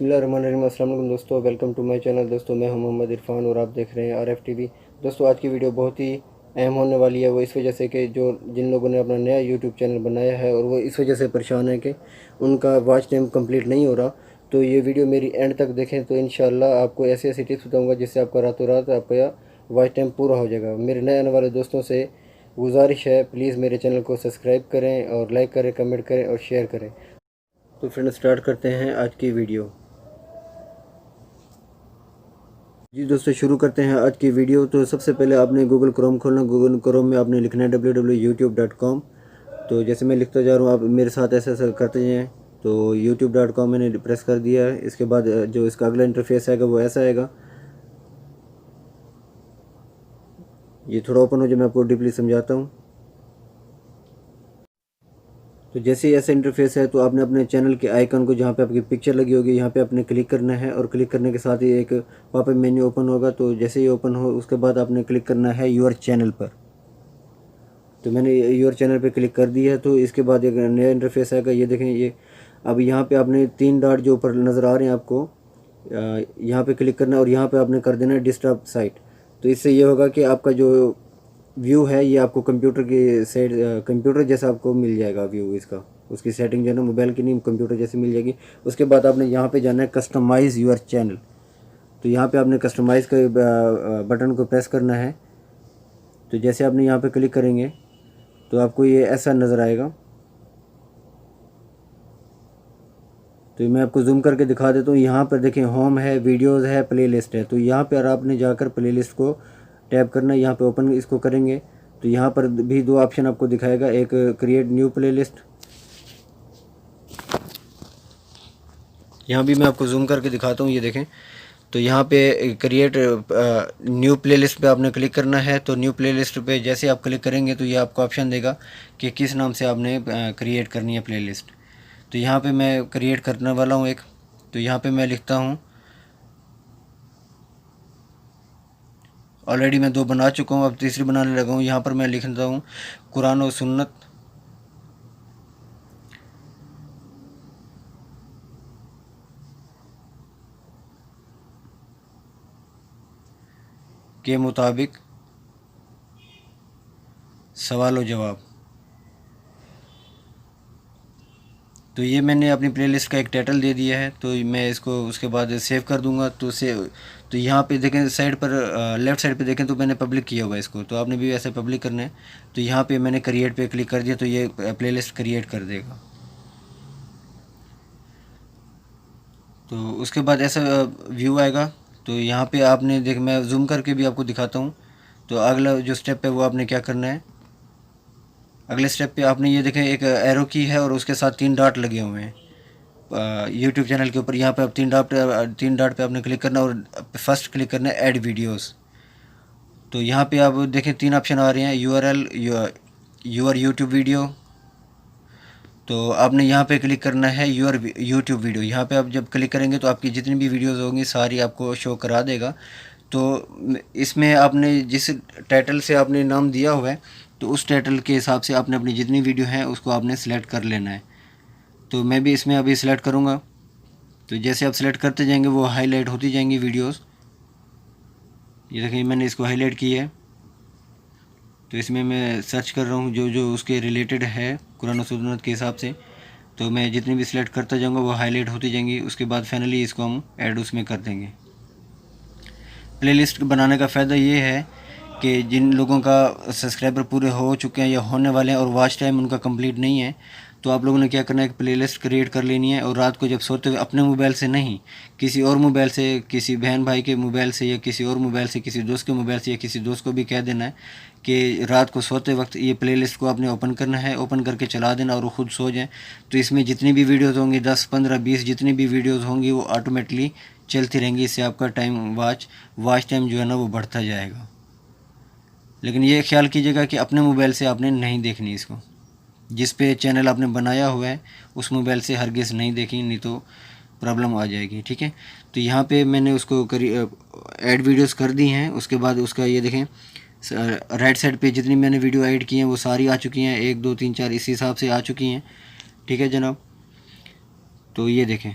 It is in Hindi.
बिस्मिल्लाहिर्रहमानिर्रहीम। अस्सलाम वालेकुम दोस्तों, वेलकम टू माय चैनल। दोस्तों मैं हूं मोहम्मद इरफान और आप देख रहे हैं RF TV। दोस्तों आज की वीडियो बहुत ही अहम होने वाली है। वो इस वजह से कि जिन लोगों ने अपना नया यूट्यूब चैनल बनाया है और वो इस वजह से परेशान है कि उनका वॉच टाइम कंप्लीट नहीं हो रहा, तो ये वीडियो मेरी एंड तक देखें तो इंशाल्लाह आपको ऐसी ऐसी टिप्स बताऊँगा जिससे आपका रातों रात आपका वॉच टाइम पूरा हो जाएगा। मेरे नए आने वाले दोस्तों से गुजारिश है, प्लीज़ मेरे चैनल को सब्सक्राइब करें और लाइक करें, कमेंट करें और शेयर करें। तो फ्रेंड स्टार्ट करते हैं आज की वीडियो। जी दोस्तों शुरू करते हैं आज की वीडियो। तो सबसे पहले आपने गूगल क्रोम खोलना। गूगल क्रोम में आपने लिखना है www.youtube.com। तो जैसे मैं लिखता जा रहा हूँ आप मेरे साथ ऐसा ऐसा करते जाएं। तो youtube.com मैंने प्रेस कर दिया है। इसके बाद जो इसका अगला इंटरफेस आएगा वो ऐसा आएगा। ये थोड़ा ओपन हो जाए, मैं आपको डीपली समझाता हूँ। तो जैसे ही ऐसा इंटरफेस है तो आपने अपने चैनल के आइकन को, जहाँ पे आपकी पिक्चर लगी होगी, यहाँ पे आपने क्लिक करना है और क्लिक करने के साथ ही एक पॉपअप मेन्यू ओपन होगा। तो जैसे ही ओपन हो उसके बाद आपने क्लिक करना है योर चैनल पर। तो मैंने योर चैनल पे क्लिक कर दिया है। तो इसके बाद एक नया इंटरफेस आएगा। ये देखें, ये अब यहाँ पे आपने 3 डॉट जो ऊपर नज़र आ रहे हैं आपको, यहाँ पे क्लिक करना है और यहाँ पे आपने कर देना है डिस्टर्ब साइट। तो इससे ये होगा कि आपका जो व्यू है ये आपको कंप्यूटर की साइड, कंप्यूटर जैसा आपको मिल जाएगा व्यू इसका। उसकी सेटिंग जो है ना मोबाइल की नहीं, कंप्यूटर जैसी मिल जाएगी। उसके बाद आपने यहाँ पे जाना है कस्टमाइज़ योर चैनल। तो यहाँ पे आपने कस्टमाइज़ के बटन को प्रेस करना है। तो जैसे आपने यहाँ पे क्लिक करेंगे तो आपको ये ऐसा नज़र आएगा। तो मैं आपको जूम करके दिखा देता हूँ। यहाँ पर देखें, होम है, वीडियोज़ है, प्लेलिस्ट है। तो यहाँ पर आपने जाकर प्लेलिस्ट को टैप करना है। यहाँ पे ओपन इसको करेंगे तो यहाँ पर भी 2 ऑप्शन आपको दिखाएगा, एक क्रिएट न्यू प्लेलिस्ट। यहाँ भी मैं आपको जूम करके दिखाता हूँ, ये देखें। तो यहाँ पे क्रिएट न्यू प्लेलिस्ट पे आपने क्लिक करना है। तो न्यू प्लेलिस्ट पे जैसे आप क्लिक करेंगे तो ये आपको ऑप्शन देगा कि किस नाम से आपने क्रिएट करनी है प्लेलिस्ट। तो यहाँ पे मैं क्रिएट करने वाला हूँ एक। तो यहाँ पे मैं लिखता हूँ, ऑलरेडी मैं 2 बना चुका हूँ, अब तीसरी बनाने लगा हूँ। यहाँ पर मैं लिखता हूँ कुरान और सुन्नत के मुताबिक सवाल और जवाब। तो ये मैंने अपनी प्लेलिस्ट का एक टाइटल दे दिया है। तो मैं इसको उसके बाद सेव कर दूंगा। तो यहाँ पे देखें साइड पर, लेफ़्ट साइड पे देखें तो मैंने पब्लिक किया हुआ है इसको। तो आपने भी ऐसे पब्लिक करना है। तो यहाँ पे मैंने क्रिएट पे क्लिक कर दिया तो ये प्लेलिस्ट क्रिएट कर देगा। तो उसके बाद ऐसा व्यू आएगा। तो यहाँ पे आपने देख, मैं जूम करके भी आपको दिखाता हूँ। तो अगला जो स्टेप है वो आपने क्या करना है, अगले स्टेप पे आपने ये देखें एक एरो की है और उसके साथ 3 डॉट लगे हुए हैं यूट्यूब चैनल के ऊपर। यहाँ पे आप 3 डॉट पे आपने क्लिक करना और फर्स्ट क्लिक करना है ऐड वीडियोस। तो यहाँ पे आप देखें 3 ऑप्शन आ रहे हैं, URL, योर यूट्यूब वीडियो। तो आपने यहाँ पे क्लिक करना है योर यूट्यूब वीडियो। यहाँ पे आप जब क्लिक करेंगे तो आपकी जितनी भी वीडियोस होंगी सारी आपको शो करा देगा। तो इसमें आपने जिस टाइटल से आपने नाम दिया हुआ है तो उस टाइटल के हिसाब से आपने अपनी जितनी वीडियो हैं उसको आपने सेलेक्ट कर लेना है। तो मैं भी इसमें अभी सिलेक्ट करूँगा। तो जैसे आप सिलेक्ट करते जाएंगे वो हाईलाइट होती जाएंगी वीडियोस। ये देखिए मैंने इसको हाईलाइट किया है। तो इसमें मैं सर्च कर रहा हूँ जो जो उसके रिलेटेड है कुरान और सुन्नत के हिसाब से। तो मैं जितनी भी सिलेक्ट करता जाऊँगा वो हाईलाइट होती जाएंगी। उसके बाद फाइनली इसको हम ऐड उसमें कर देंगे। प्लेलिस्ट बनाने का फ़ायदा ये है कि जिन लोगों का सब्सक्राइबर पूरे हो चुके हैं या होने वाले हैं और वॉच टाइम उनका कंप्लीट नहीं है, तो आप लोगों ने क्या करना है, एक प्लेलिस्ट क्रिएट कर लेनी है और रात को जब सोते हुए अपने मोबाइल से नहीं, किसी और मोबाइल से, किसी बहन भाई के मोबाइल से या किसी और मोबाइल से, किसी दोस्त के मोबाइल से या किसी दोस्त को भी कह देना है कि रात को सोते वक्त ये प्लेलिस्ट को आपने ओपन करना है, ओपन करके चला देना और वो खुद सो जाएँ। तो इसमें जितनी भी वीडियोज़ होंगी 10, 15, 20 जितनी भी वीडियोज़ होंगी वो ऑटोमेटिकली चलती रहेंगी। इससे आपका वॉच टाइम जो है ना वो बढ़ता जाएगा। लेकिन ये ख्याल कीजिएगा कि अपने मोबाइल से आपने नहीं देखनी इसको। जिस पे चैनल आपने बनाया हुआ है उस मोबाइल से हरगिज़ नहीं देखी, नहीं तो प्रॉब्लम आ जाएगी। ठीक है। तो यहाँ पे मैंने उसको ऐड वीडियोस कर दी हैं। उसके बाद उसका ये देखें राइट साइड पे जितनी मैंने वीडियो ऐड की हैं वो सारी आ चुकी हैं, 1, 2, 3, 4 इसी हिसाब से आ चुकी हैं। ठीक है जनाब। तो ये देखें,